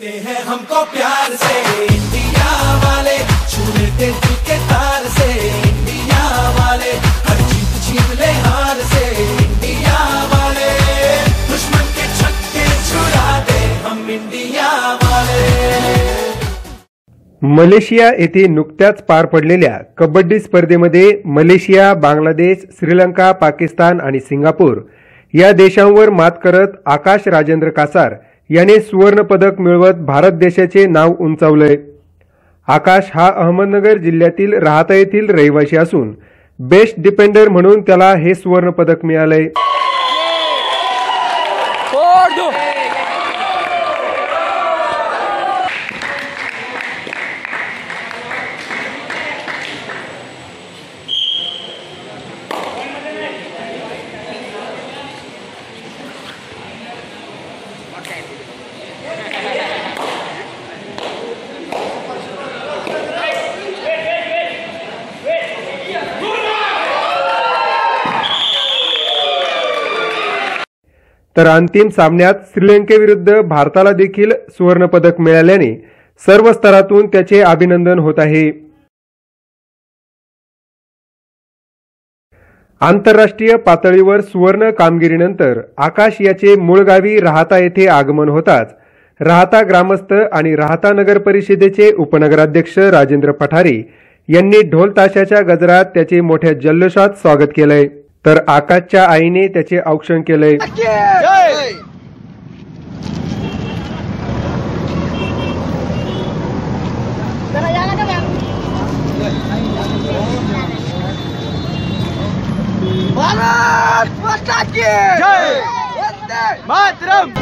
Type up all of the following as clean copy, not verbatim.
कहते हैं हमको प्यार से इंडिया वाले, छू लेते दिल के तार से इंडिया वाले, हर जीत छीन ले हार से इंडिया वाले, दुश्मन के छक्के छुड़ा दे हम इंडिया वाले। मलेशिया येथे नुकत्याच पार पडलेल्या कबड्डी स्पर्धेमध्ये मलेशिया, बांगलादेश, श्रीलंका, पाकिस्तान आणि सिंगापूर या देशांवर मात करत आकाश राजेंद्र कासार याने सुवर्ण पदक मिळवत भारत देशाचे नाव उंचावले। आकाश हा अहमदनगर जिल्ह्यातील राहता येथील रहिवासी असून बेस्ट डिफेंडर म्हणून त्याला हे सुवर्ण पदक मिळाले। तर अंतिम सामन्यात श्रीलंकेविरुद्ध भारताला देखील सुवर्ण पदक मिळाल्याने सर्व स्तरातून त्याचे अभिनंदन होत आहे। आंतरराष्ट्रीय पातळीवर सुवर्ण कामगिरीनंतर आकाश याचे मूळ गावी राहता येथे आगमन होताच राहता ग्रामस्थ आणि राहता नगर परिषदेचे उपनगराध्यक्ष राजेंद्र पठारे यांनी ढोल ताशाच्या गजरात त्याचे मोठ्या जल्लोषात स्वागत केले। तर आकाशच्या आईने त्याचे औक्षण केले। भारत माता की जय, वंदे मातरम।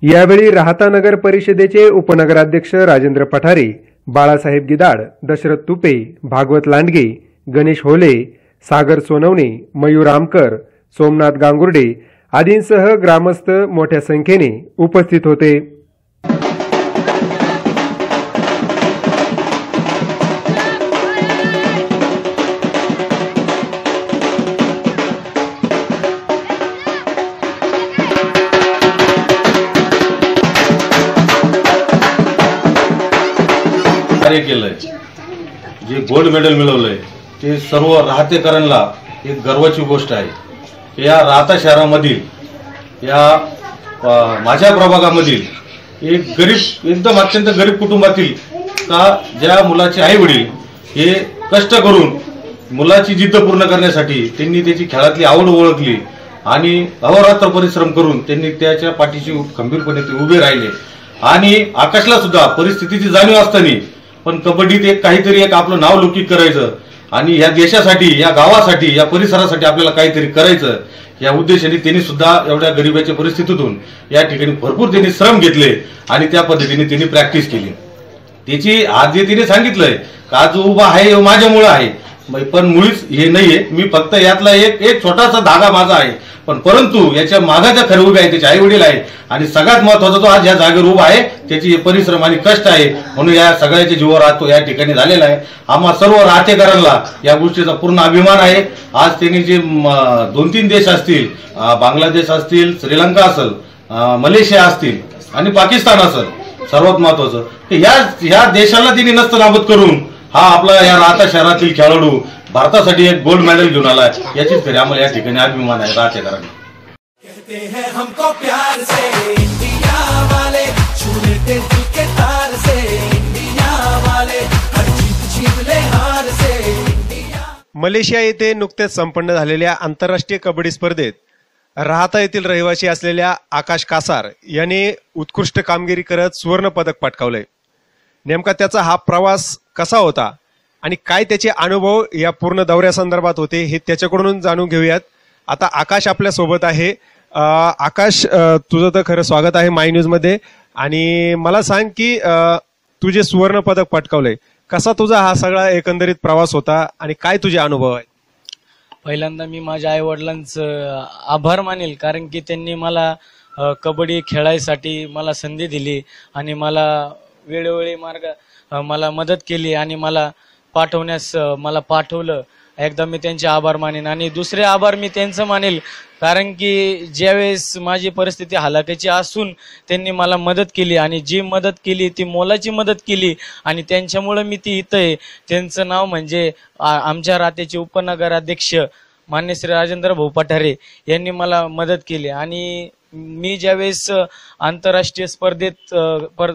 यावेळी राहता नगर परिषदेचे उपनगराध्यक्ष राजेंद्र पठारे, बाळासाहेब गिदाड, दशरथ तुपे, भागवत लांडगे, गणेश होले, सागर सोनवणे, मयूर आमकर, सोमनाथ गांगुर्डे आदींसह ग्रामस्थ मोठ्या संख्येने उपस्थित होते। कार्य केलंय, जे गोल्ड मेडल मिळवलंय ते सर्व राहतेकरांना एक गर्वाची गोष्ट आहे। या राहता शहरामधील या माझ्या प्रभागामधील एक गरीब, एकदम अत्यंत गरीब कुटुंबातील का ज्या मुलाचे आई वडील हे कष्ट करून मुलाची जिद्द पूर्ण करण्यासाठी त्यांनी त्याची खेळातली आवड ओळखली आणि अहोरात्र परिश्रम करून त्यांनी त्याच्या पाठीशी खंबीरपणे ते उभे राहिले। आणि आकाशला सुद्धा परिस्थितीची जाणीव असताना पण कबड्डीत एक काहीतरी एक आपलं नाव लौकिक करायचं आणि या देशासाठी, या गावासाठी, या परिसरासाठी आपल्याला काहीतरी करायचं या उद्देशाने त्यांनी सुद्धा एवढ्या गरिबाच्या परिस्थितीतून या ठिकाणी भरपूर त्यांनी श्रम घेतले आणि त्या पद्धतीने त्यांनी प्रॅक्टिस केली। त्याची आज जे तिने सांगितलंय का जो उभा आहे माझ्यामुळे आहे, पण मुळीच हे नाहीये, मी फक्त यातला एक छोटासा धागा माझा आहे, पण परंतु याच्या मागाच्या खरे उभे आहे त्याचे आई वडील आहे आणि सगळ्यात महत्वाचा तो आज या जागेवर उभा आहे त्याची परिश्रम आणि कष्ट आहे, म्हणून या सगळ्याच्या जीवावर आज तो या ठिकाणी झालेला आहे। आम्हा सर्व राहतेकरांना या गोष्टीचा पूर्ण अभिमान आहे। आज त्यांनी जे 2-3 देश असतील, बांगलादेश असतील, श्रीलंका असेल, मलेशिया असतील आणि पाकिस्तान असेल, सर्वात महत्वाचं की या देशाला त्यांनी नस्त नाबूद करून हा आपला या राहता शहरातील खेळाडू भारतासाठी एक गोल्ड मेडल घेऊन आला, याचीच खरी आम्हाला या ठिकाणी अभिमान आहे राहतेकरांना। कहते हैं हमको प्यार से इंडिया वाले, छू लेते दिल के तार से इंडिया वाले, हर जीत छीन ले हार से इंडिया। मलेशिया येथे नुकतेच संपन्न झालेल्या आंतरराष्ट्रीय कबड्डी स्पर्धेत राहता येथील रहिवासी असलेल्या आकाश कासार याने उत्कृष्ट कामगिरी करत सुवर्ण पदक पटकावले। नेमका त्याचा हा प्रवास कसा होता आणि काय त्याचे अनुभव या पूर्ण दौऱ्यासंदर्भात होते हे त्याच्याकडून जाणून घेऊयात. आता आकाश आपल्या सोबत आहे. आकाश, तुझं तर खरं स्वागत आहे माय न्यूज मध्ये. आणि मला सांग की तू जे सुवर्ण पदक पटकावलंय, कसा तुझा हा सगळा एकंदरीत प्रवास होता आणि काय तुझे अनुभव आहेत? पहिल्यांदा मी माझ्या आई वडिलांचं आभार मानेल, कारण की त्यांनी मला कबड्डी खेळायसाठी मला संधी दिली आणि मला वेळोवेळी मला मदत केली आणि मला पाठवलं. एकदा मी त्यांचे आभार मानेन. आणि दुसरे आभार मी त्यांचं मानेल, कारण की ज्यावेळेस माझी परिस्थिती हलाखीची असून त्यांनी मला मदत केली आणि जी मदत केली ती मोलाची मदत केली आणि त्यांच्यामुळे मी ती इथं आहे. त्यांचं नाव म्हणजे आमच्या राहत्याचे उपनगराध्यक्ष मान्य श्री राजेंद्र भाऊ पठारे यांनी मला मदत केली. आणि मी ज्यावेळेस आंतरराष्ट्रीय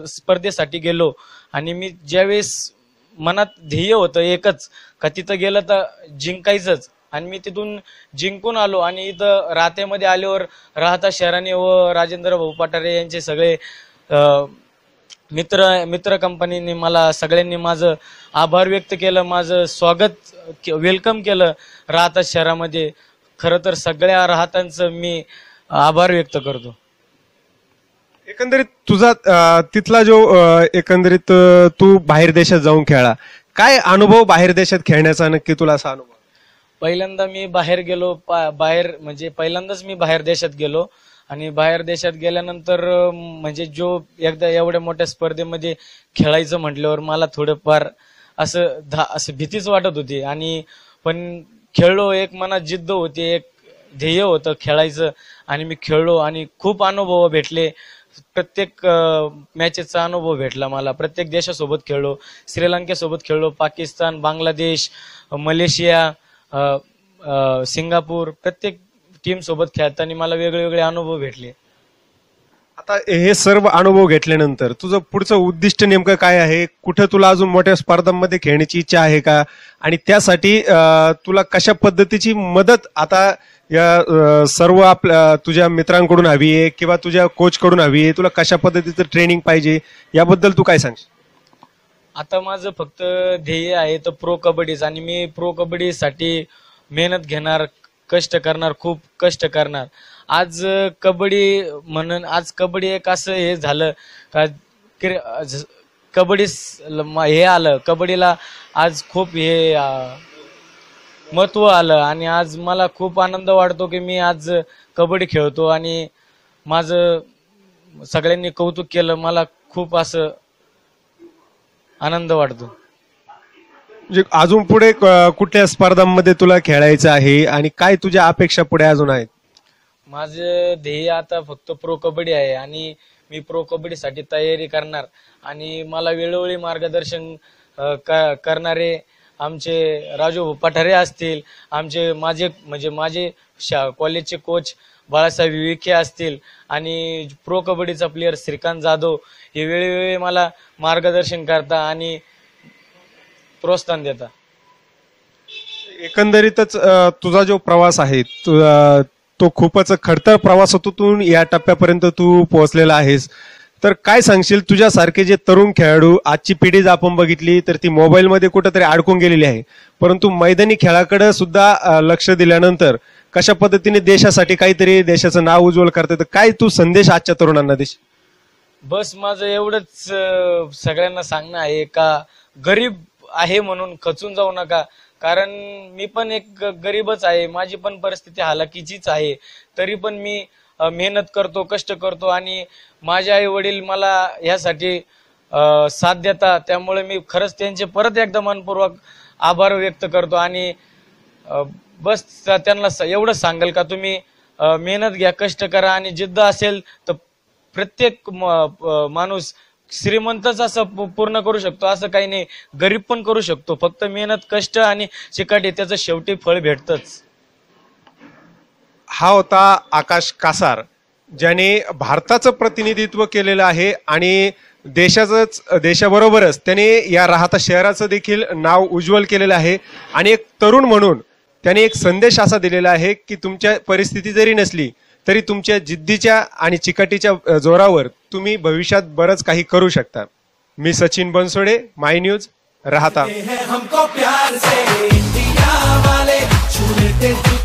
स्पर्धेसाठी गेलो आणि मी ज्यावेळेस मनात ध्येय होतं एकच का तिथं गेलं तर जिंकायचंच, आणि मी तिथून जिंकून आलो. आणि इथं राहत्यामध्ये आल्यावर राहता शहराने व राजेंद्र भाऊ पठारे यांचे सगळे मित्र कंपनीने मला सगळ्यांनी माझं आभार व्यक्त केलं, माझं स्वागत वेलकम केलं राहता शहरामध्ये. खरं तर सगळ्या राहत्यांचं मी आभार व्यक्त करतो. एकंदरीत तुझा तिथला जो एकंदरीत तू बाहेर देशात जाऊन खेळला, काय अनुभव बाहेर देशात खेळण्याचा नक्की तुला असा अनुभव? पहिल्यांदा मी बाहेर गेलो, म्हणजे पहिल्यांदाच मी बाहेर देशात गेलो. आणि बाहेर देशात गेल्यानंतर म्हणजे जो एकदा एवढ्या मोठ्या स्पर्धेमध्ये खेळायचं म्हटल्यावर मला थोडंफार असं भीतीच वाटत होती. आणि पण खेळलो, एक मनात जिद्द होती, एक ध्येय होतं खेळायचं आणि मी खेळलो आणि खूप अनुभव भेटले. प्रत्येक मॅचेसचा अनुभव भेटला मला. प्रत्येक देशासोबत खेळलो, श्रीलंकेसोबत खेळलो, पाकिस्तान, बांगलादेश, मलेशिया, सिंगापूर, प्रत्येक टीम सोबत खेळताना मला वेगळे अनुभव भेटले. आता हे सर्व अनुभव घेतल्यानंतर तुझं पुढचं उद्दिष्ट नेमकं काय आहे? कुठं तुला अजून मोठ्या स्पर्धांमध्ये खेळण्याची इच्छा आहे का? आणि त्यासाठी तुला कशा पद्धतीची मदत आता या सर्व आपल्या तुझ्या मित्रांकडून हवी आहे किंवा तुझ्या कोच कडून हवी आहे? तुला कशा पद्धतीचं ट्रेनिंग पाहिजे याबद्दल तू काय सांगशील? आता माझं फक्त ध्येय आहे तर प्रो कबड्डीच, आणि मी प्रो कबड्डीसाठी मेहनत घेणार, कष्ट करणार, खूप कष्ट करणार. आज कबड्डी एक असं हे झालं का कबड्डीला आज खूप हे महत्व आलं. आणि आज मला खूप आनंद वाटतो की मी आज कबड्डी खेळतो आणि माझं सगळ्यांनी कौतुक केलं. मला खूप असं आनंद वाटतो. म्हणजे अजून पुढे कुठल्या स्पर्धांमध्ये तुला खेळायचं आहे आणि काय तुझ्या अपेक्षा पुढे अजून आहेत? माझं ध्येय आता फक्त प्रो कबड्डी आहे आणि मी प्रो कबड्डीसाठी तयारी करणार. आणि मला वेळोवेळी मार्गदर्शन करणारे आमचे राजू पठारे असतील, माझे कॉलेजचे कोच बाळासाहेब विखे असतील आणि प्रो कबड्डीचा प्लेअर श्रीकांत जाधव हे वेळोवेळी मला मार्गदर्शन करता आणि प्रोत्साहन देता. एकंदरीतच तुझा जो प्रवास आहे तो खूपच खडतर प्रवास होतो. तू या टप्प्यापर्यंत तू पोहोचलेला आहेस, तर काय सांगशील? तुझ्यासारखे जे तरुण खेळाडू, आजची पिढी जर आपण बघितली तर ती मोबाईलमध्ये कुठेतरी अडकून गेलेली आहे, परंतु मैदानी खेळाकडे सुद्धा लक्ष दिल्यानंतर कशा पद्धतीने देशासाठी काहीतरी देशाचं नाव उज्ज्वल करता येतं, काय तू संदेश आजच्या तरुणांना देशील? बस माझं एवढंच सगळ्यांना सांगणं आहे का गरीब आहे म्हणून खचून जाऊ नका. कारण मी पण एक गरीबच आहे, माझी पण परिस्थिती हालाकीचीच आहे, तरी पण मी मेहनत करतो, कष्ट करतो आणि माझे आई वडील मला ह्यासाठी साथ देतात. त्यामुळे मी खरंच त्यांचे परत एकदा मनपूर्वक आभार व्यक्त करतो. आणि बस त्यांना एवढंच सांगेल का तुम्ही मेहनत घ्या, कष्ट करा आणि जिद्द असेल तर प्रत्येक माणूस श्रीमंतच असं पूर्ण करू शकतो असं काही नाही, गरीब पण करू शकतो. फक्त मेहनत, कष्ट आणि चिकाटी, त्याचं शेवटी फळ भेटतंच. हा होता आकाश कासार, ज्याने भारताचं प्रतिनिधित्व केलेलं आहे आणि देशाबरोबरच त्याने या राहता शहराचं देखील नाव उज्ज्वल केलेलं आहे. आणि एक तरुण म्हणून त्याने एक संदेश असा दिलेला आहे की तुमच्या परिस्थिती जरी नसली तरी तुमच्या जिद्दीच्या आणि चिकाटीच्या जोरावर तुम्ही भविष्यात बरंच काही करू शकता. मी सचिन बनसोडे, माय न्यूज, राहता। हमको प्यार से इंडिया वाले छू लेते दिल